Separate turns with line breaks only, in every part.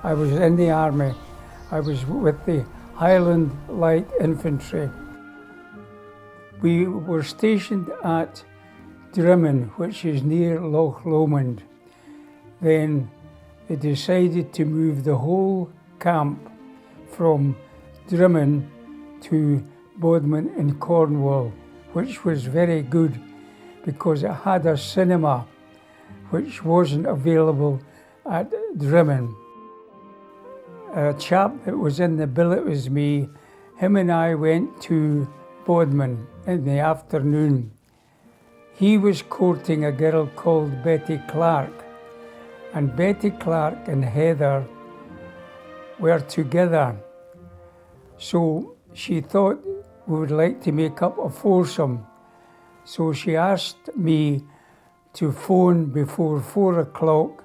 I was in the army. I was with the Highland Light Infantry. We were stationed at Drimmen, which is near Loch Lomond. Then they decided to move the whole camp from Drimmen to Bodmin in Cornwall, which was very good because it had a cinema which wasn't available at Drimmen. A chap that was in the billet was me. Him and I went to Bodmin in the afternoon. He was courting a girl called Betty Clark, and Betty Clark and Heather were together. So she thought we would like to make up a foursome. So she asked me to phone before 4 o'clock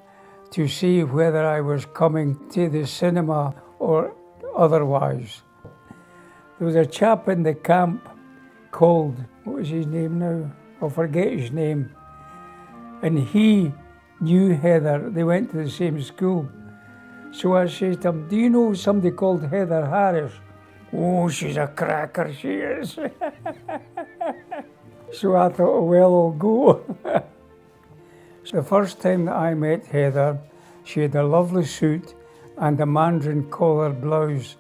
to see whether I was coming to the cinema or otherwise. There was a chap in the camp called, what was his name now? I'll forget his name. And he knew Heather. They went to the same school. So I said to him, do you know somebody called Heather Harris? Oh, she's a cracker, she is. So I thought, well, I'll go. So the first time that I met Heather, she had a lovely suit and a mandarin collar blouse,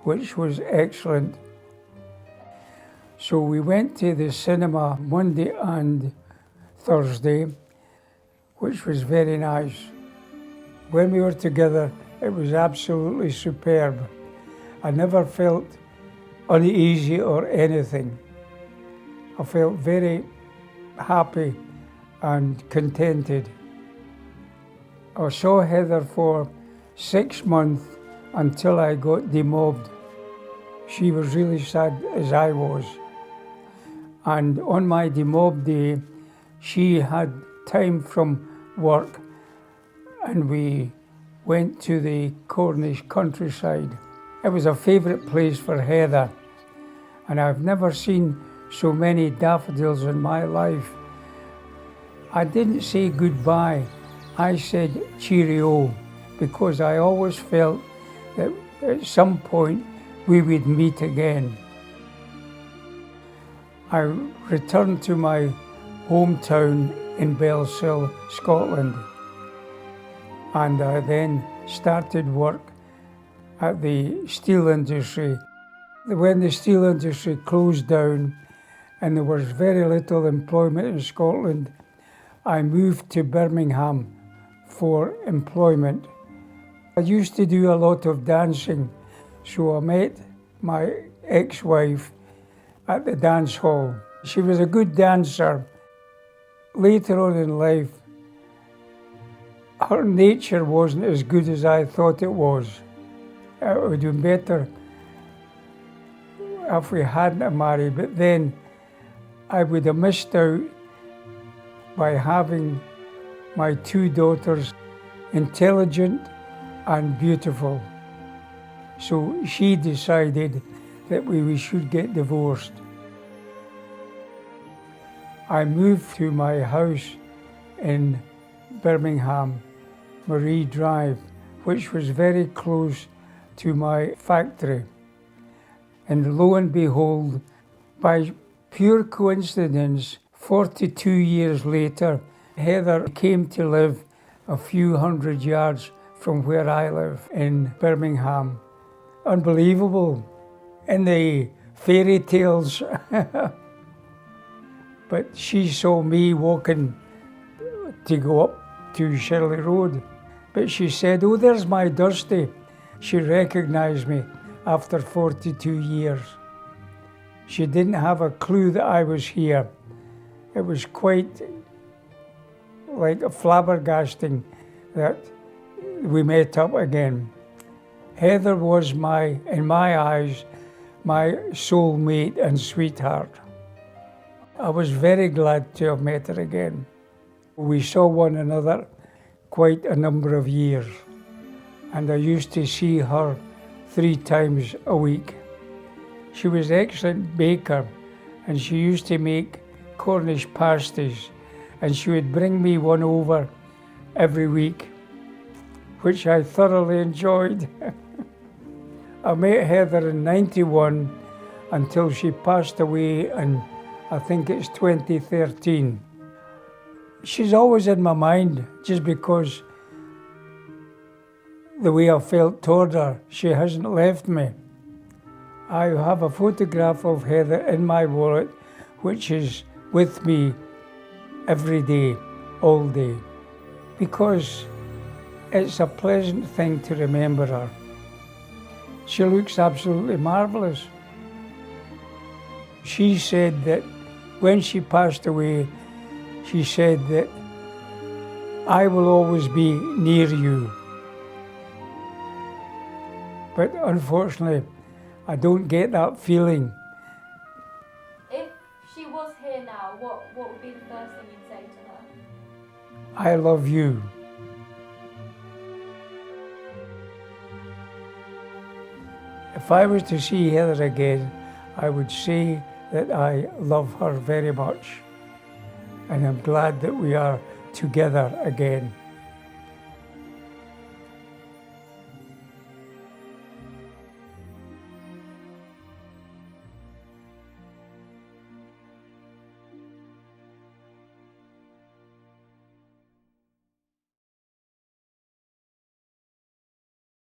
which was excellent. So we went to the cinema Monday and Thursday, which was very nice. When we were together, it was absolutely superb. I never felt uneasy or anything. I felt very happy and contented. I saw Heather for 6 months until I got demobbed. She was really sad as I was. And on my demob day, she had time from work and we went to the Cornish countryside. It was a favourite place for Heather, and I've never seen so many daffodils in my life. I didn't say goodbye, I said cheerio, because I always felt that at some point we would meet again. I returned to my hometown in Bellsill, Scotland, and I then started work at the steel industry. When the steel industry closed down and there was very little employment in Scotland, I moved to Birmingham for employment. I used to do a lot of dancing, so I met my ex-wife at the dance hall. She was a good dancer. Later on in life, her nature wasn't as good as I thought it was. It would have been better if we hadn't married, but then I would have missed out by having my 2 daughters, intelligent and beautiful. So she decided that we should get divorced. I moved to my house in Birmingham, Marie Drive, which was very close to my factory. And lo and behold, by pure coincidence, 42 years later, Heather came to live a few hundred yards from where I live in Birmingham. Unbelievable in the fairy tales. But she saw me walking to go up to Shirley Road. But she said, oh, there's my Dusty. She recognized me after 42 years. She didn't have a clue that I was here. It was quite like a flabbergasting that we met up again. Heather was in my eyes, my soulmate and sweetheart. I was very glad to have met her again. We saw one another quite a number of years, and I used to see her 3 times a week. She was an excellent baker, and she used to make Cornish pasties, and she would bring me one over every week, which I thoroughly enjoyed. I met Heather in '91 until she passed away in, I think it's 2013. She's always in my mind just because the way I felt toward her. She hasn't left me. I have a photograph of Heather in my wallet, which is with me every day, all day, because it's a pleasant thing to remember her. She looks absolutely marvelous. She said that when she passed away, she said that I will always be near you. But unfortunately, I don't get that feeling.
If she was here now, what would be the first thing you'd say to her?
I love you. If I was to see Heather again, I would say that I love her very much. And I'm glad that we are together again.